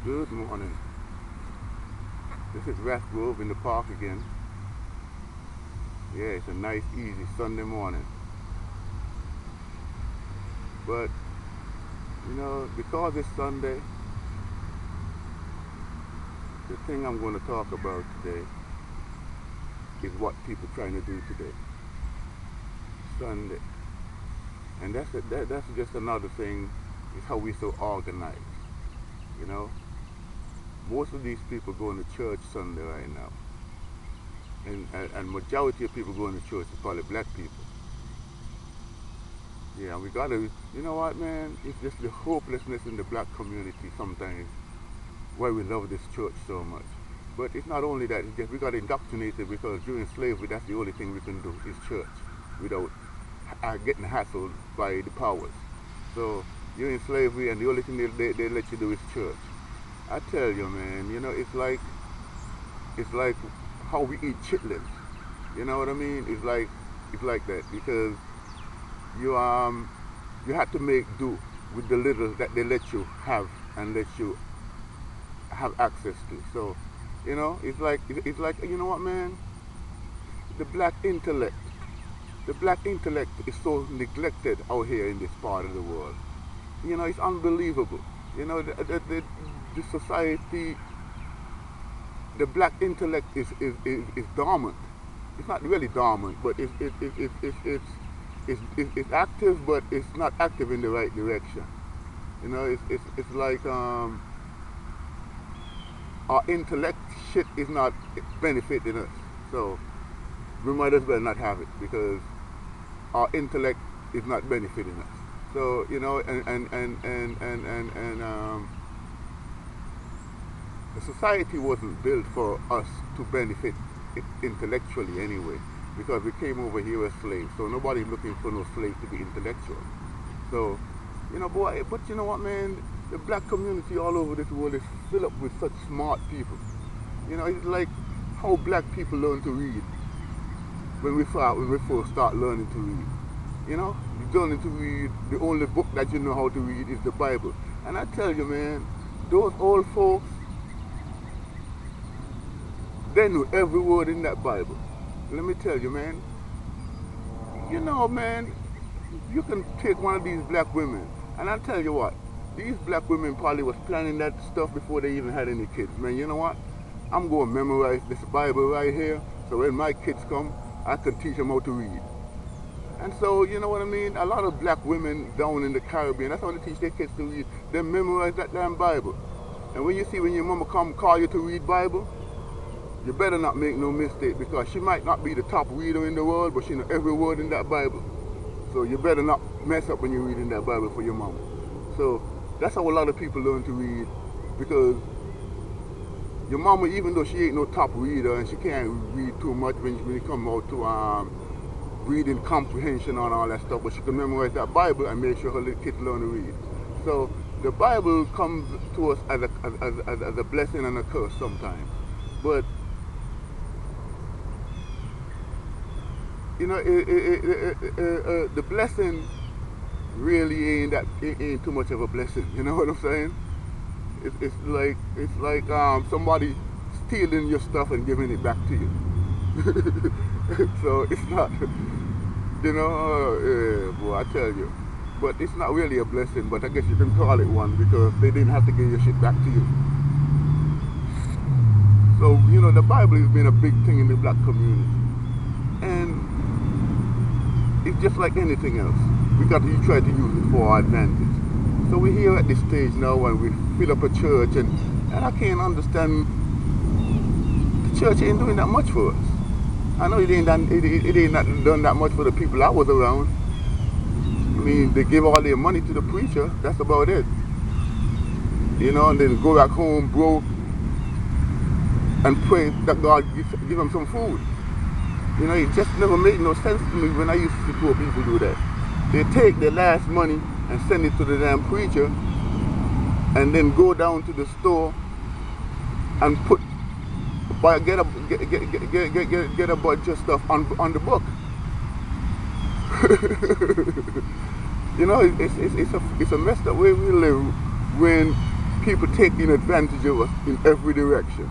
Good morning. This is West Grove in the park again. Yeah, it's a nice, easy Sunday morning. But, because it's Sunday, the thing I'm going to talk about today is what people trying to do today. Sunday. And that's just another thing, is how we so organized. You know, most of these people going to church Sunday right now. And majority of people going to church is probably black people. Yeah, we gotta, you know what, man? It's just the hopelessness in the black community sometimes why we love this church so much. But it's not only that, it's just we got indoctrinated because during slavery, that's the only thing we can do is church without getting hassled by the powers. So you're in slavery and the only thing they let you do is church. I tell you, man, it's like how we eat chitlins. You know what I mean? It's like that because you you have to make do with the little that they let you have and let you have access to. So, it's like you know what, man? The black intellect, the black intellect is so neglected out here in this part of the world. It's unbelievable. The society, the black intellect is dormant. It's not really dormant, but it's active, but it's not active in the right direction. It's like our intellect shit is not benefiting us. So we might as well not have it because our intellect is not benefiting us. So the society wasn't built for us to benefit it intellectually anyway, because we came over here as slaves. So nobody's looking for no slave to be intellectual. So, boy, but you know what, man? The black community all over this world is filled up with such smart people. It's like how black people learn to read when we first start learning to read. You learning to read, the only book that you know how to read is the Bible. And I tell you, man, those old folks, they knew every word in that Bible. Let me tell you, man, man, you can take one of these black women, and I tell you what, these black women probably was planning that stuff before they even had any kids. Man, you know what? I'm going to memorize this Bible right here, so when my kids come, I can teach them how to read. And so, you know what I mean? A lot of black women down in the Caribbean, that's how they teach their kids to read. They memorize that damn Bible. And when your mama come call you to read Bible, you better not make no mistake, because she might not be the top reader in the world, but she know every word in that Bible. So you better not mess up when you're reading that Bible for your mama. So that's how a lot of people learn to read, because your mama, even though she ain't no top reader and she can't read too much when it comes out to reading comprehension and all that stuff, but she can memorize that Bible and make sure her little kids learn to read. So the Bible comes to us as a blessing and a curse sometimes. But the blessing really ain't too much of a blessing. You know what I'm saying? It's like somebody stealing your stuff and giving it back to you. So it's not, boy, I tell you. But it's not really a blessing, but I guess you can call it one, because they didn't have to give your shit back to you. So, the Bible has been a big thing in the black community. And it's just like anything else. We got to try to use it for our advantage. So we're here at this stage now and we fill up a church, and I can't understand, the church ain't doing that much for us. I know it ain't done that much for the people I was around. I mean, they give all their money to the preacher, that's about it. And then go back home broke and pray that God give them some food. It just never made no sense to me when I used to see poor people do that. They take their last money and send it to the damn preacher, and then go down to the store and get a bunch of stuff on the book. It's a messed up way we live when people taking advantage of us in every direction.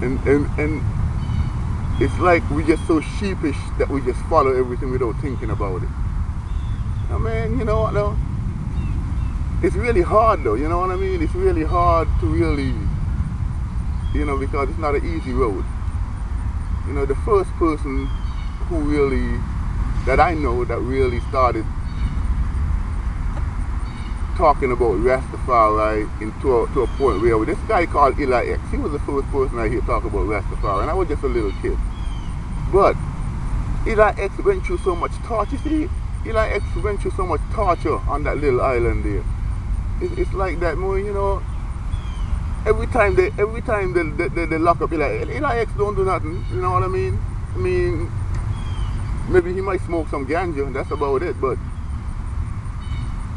And it's like we're just so sheepish that we just follow everything without thinking about it. I mean, you know what though? It's really hard though, you know what I mean? It's really hard to really, you know, because it's not an easy road. You know, the first person who really, that I know that really started talking about Rastafari to a point where this guy called Eli X, he was the first person I hear talk about Rastafari, and I was just a little kid. But Eli X went through so much torture. You see, Eli X went through so much torture on that little island there. It's like that, more, you know. Every time they lock up Eli X don't do nothing. You know what I mean? I mean, maybe he might smoke some ganja, and that's about it. But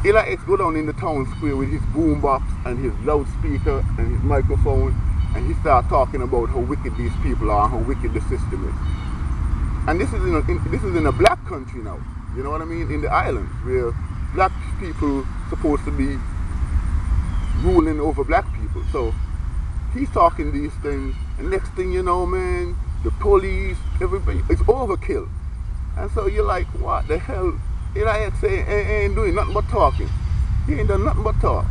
Eli X go down in the town square with his boombox and his loudspeaker and his microphone, and he start talking about how wicked these people are, how wicked the system is. And this is in a black country now. You know what I mean? In the islands where black people supposed to be ruling over black people. So he's talking these things, and next thing you know, man, the police, everybody, it's overkill. And so you're like, what the hell? Eli X ain't doing nothing but talking. He ain't done nothing but talk.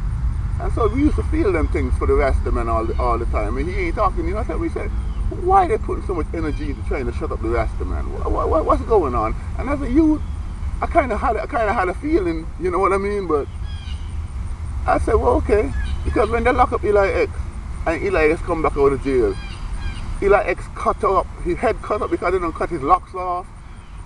And so we used to feel them things for the rest of the men all the time. And he ain't talking, you know. So we said, why are they putting so much energy into trying to shut up the rest of the man? What's going on? And as a youth, I kind of had a feeling, you know what I mean? But I said, well, okay, because when they lock up Eli X and Eli X come back out of jail, Eli X cut up, his head cut up because they don't cut his locks off,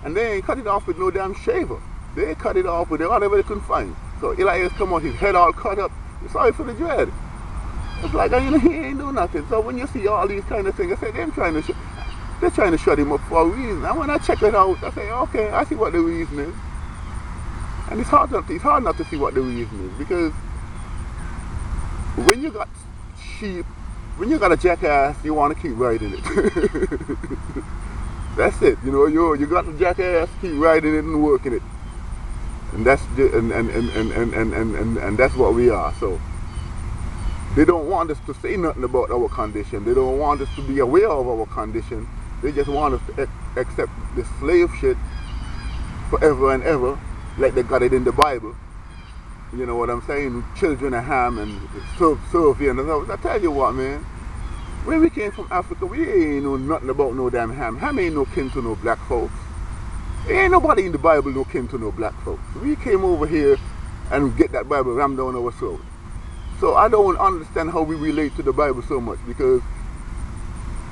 and they ain't cut it off with no damn shaver. They cut it off with whatever they couldn't find. So Eli X come out, his head all cut up. Sorry for the dread. It's like, you know, he ain't do nothing. So when you see all these kind of things, I say they're trying to shut him up for a reason. And when I check it out, I say, okay, I see what the reason is. And it's hard not to see what the reason is, because when you got sheep, when you got a jackass, you want to keep riding it. That's it. You know, you got the jackass, keep riding it and working it. And that's and that's what we are. So they don't want us to say nothing about our condition. They don't want us to be aware of our condition. They just want us to accept the slave shit forever and ever, like they got it in the Bible. You know what I'm saying? Children of Ham and serve and I tell you what, man. When we came from Africa, we ain't know nothing about no damn Ham. Ham ain't no kin to no black folks. Ain't nobody in the Bible no kin to no black folks. We came over here and get that Bible rammed down our throat. So I don't understand how we relate to the Bible so much, because,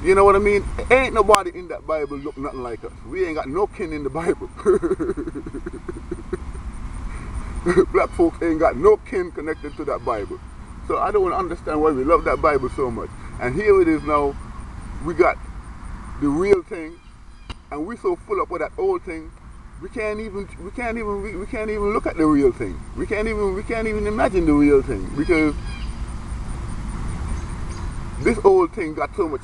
you know what I mean? Ain't nobody in that Bible look nothing like us. We ain't got no kin in the Bible. Black folks ain't got no kin connected to that Bible. So I don't understand why we love that Bible so much. And here it is now, we got the real thing, and we're so full up with that old thing, we can't even look at the real thing. We can't even imagine the real thing, because this old thing got so much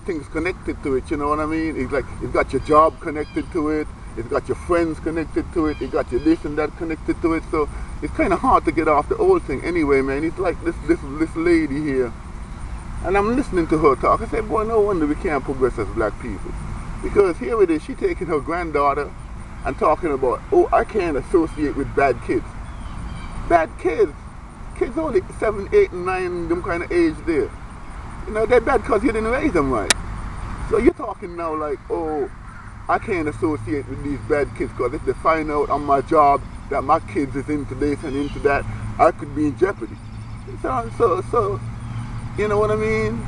things connected to it. You know what I mean? It's like it's got your job connected to it. It's got your friends connected to it. It got your this and that connected to it. So it's kind of hard to get off the old thing. Anyway, man, it's like this lady here, and I'm listening to her talk. I said, boy, no wonder we can't progress as black people, because here it is. She taking her granddaughter and talking about, oh, I can't associate with bad kids. Bad kids. Kids only 7, 8, and 9, them kind of age there. You know, they're bad because you didn't raise them right. So you're talking now like, oh, I can't associate with these bad kids because if they find out on my job that my kids is into this and into that, I could be in jeopardy. So you know what I mean?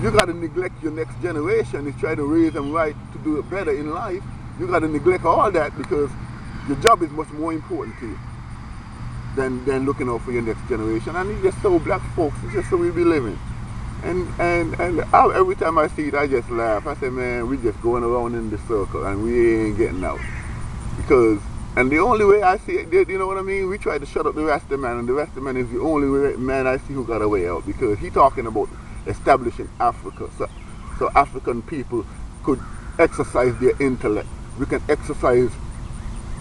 You got to neglect your next generation and try to raise them right to do it better in life. You got to neglect all that because your job is much more important to you than looking out for your next generation. And it's just so black folks, it's just so we be living. And every time I see it, I just laugh. I say, man, we just going around in the circle and we ain't getting out. Because, and the only way I see it, you know what I mean? We try to shut up the rest of the man, and the rest of the man is the only man I see who got a way out. Because he talking about establishing Africa. So African people could exercise their intellect. We can exercise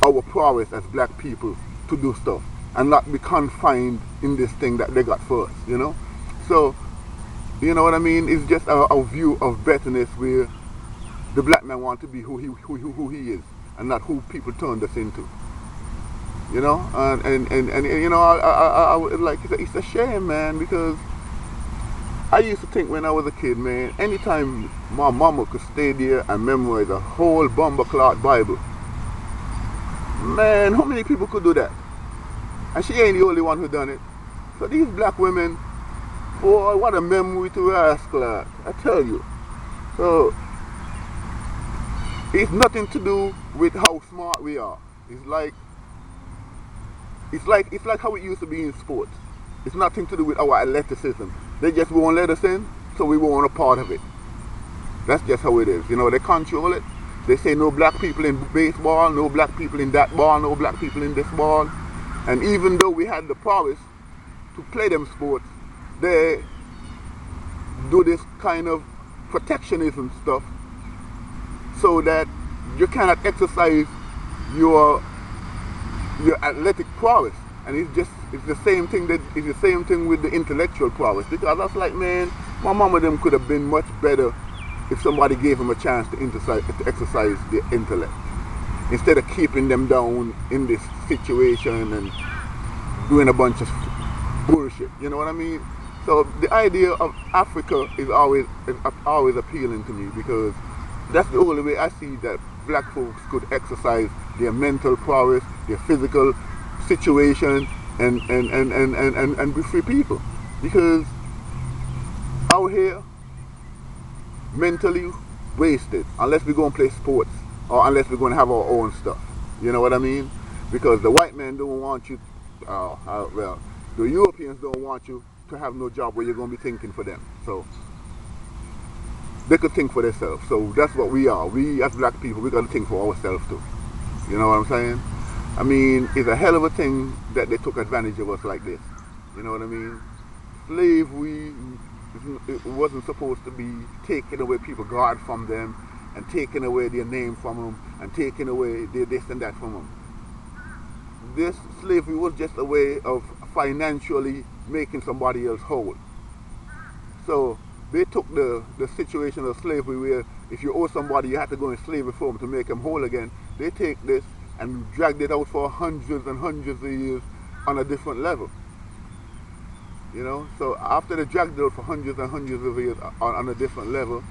our prowess as black people to do stuff. and not be confined in this thing that they got first, you know? So, you know what I mean? It's just a view of betterness where the black man wants to be who he is and not who people turned us into. You know? And you know, I like, it's a shame, man, because I used to think when I was a kid, man, anytime my mama could stay there and memorize a whole bomber cloth Bible, man, how many people could do that? And she ain't the only one who done it. So these black women, boy, what a memory to rascal, I tell you. So it's nothing to do with how smart we are. It's like how it used to be in sports. It's nothing to do with our athleticism. They just won't let us in, so we won't want a part of it. That's just how it is. You know, they control it. They say no black people in baseball, no black people in that ball, no black people in this ball. And even though we had the prowess to play them sports, they do this kind of protectionism stuff so that you cannot exercise your athletic prowess. And it's the same thing with the intellectual prowess, because that's like, man, my mama them could have been much better if somebody gave them a chance to exercise their intellect, instead of keeping them down in this situation and doing a bunch of bullshit. You know what I mean? So the idea of Africa is always appealing to me, because that's the only way I see that black folks could exercise their mental prowess, their physical situation, and be free people. Because out here, mentally wasted, unless we go and play sports, or unless we're going to have our own stuff. You know what I mean? Because the white men don't want you, well, the Europeans don't want you to have no job where you're going to be thinking for them. So they could think for themselves. So that's what we are. We as black people, we got to think for ourselves too. You know what I'm saying? I mean, it's a hell of a thing that they took advantage of us like this. You know what I mean? Slavery, it wasn't supposed to be taking away people's God from them, and taking away their name from them, and taking away their this and that from them. This slavery was just a way of financially making somebody else whole. So they took the situation of slavery, where if you owe somebody, you have to go in slavery for them to make them whole again. They take this and dragged it out for hundreds and hundreds of years on a different level. You know, so after they dragged it out for hundreds and hundreds of years on a different level,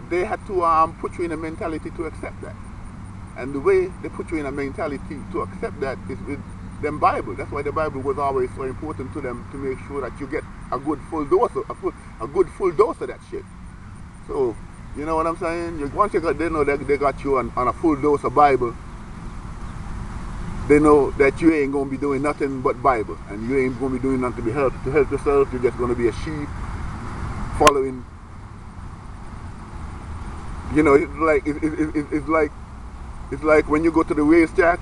they had to put you in a mentality to accept that. And the way they put you in a mentality to accept that is with them Bible. That's why the Bible was always so important to them, to make sure that you get a good full dose of that shit. So, you know what I'm saying? Once they know that they got you on a full dose of Bible, they know that you ain't going to be doing nothing but Bible, and you ain't going to be doing nothing to help yourself. You're just going to be a sheep following. You know, it's like when you go to the racetrack,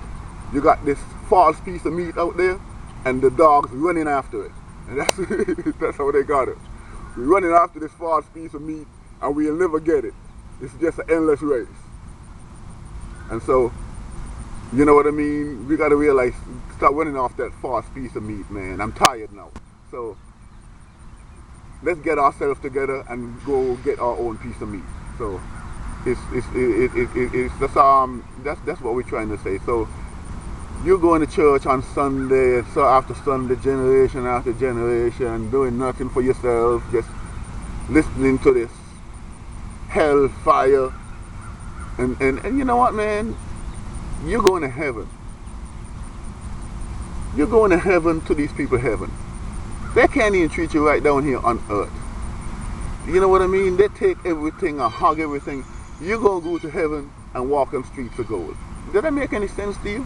you got this false piece of meat out there, and the dog's running after it, and that's how they got it. We're running after this false piece of meat, and we'll never get it. It's just an endless race. And so, you know what I mean? We got to realize, stop running off that false piece of meat, man. I'm tired now. So let's get ourselves together and go get our own piece of meat. So that's what we're trying to say. So you're going to church on Sunday, so after Sunday, generation after generation, doing nothing for yourself, just listening to this hellfire, and you know what, man? You're going to heaven. You're going to heaven, to these people heaven. They can't even treat you right down here on earth. You know what I mean? They take everything and hug everything. You're going to go to heaven and walk on streets of gold. Does that make any sense to you?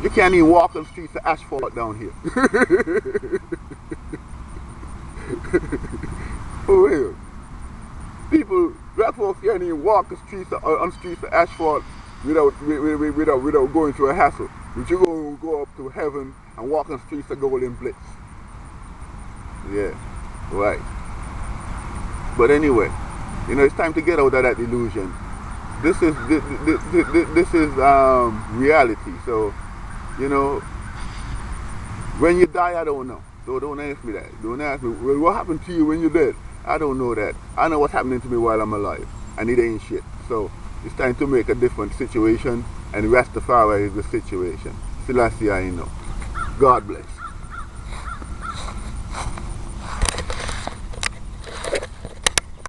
You can't even walk on streets of asphalt down here. For real. People, black folks can't even walk on streets of asphalt without going through a hassle. But you're going to go up to heaven and walk on streets of gold in blitz. Yeah, right. But anyway, you know, it's time to get out of that illusion this is reality. So, you know, when you die, I don't know. So don't ask me that. Don't ask me, well, what happened to you when you're dead? I don't know that. I know what's happening to me while I'm alive, and it ain't shit. So it's time to make a different situation, and Rastafari is the situation. Selassie, I know. God bless.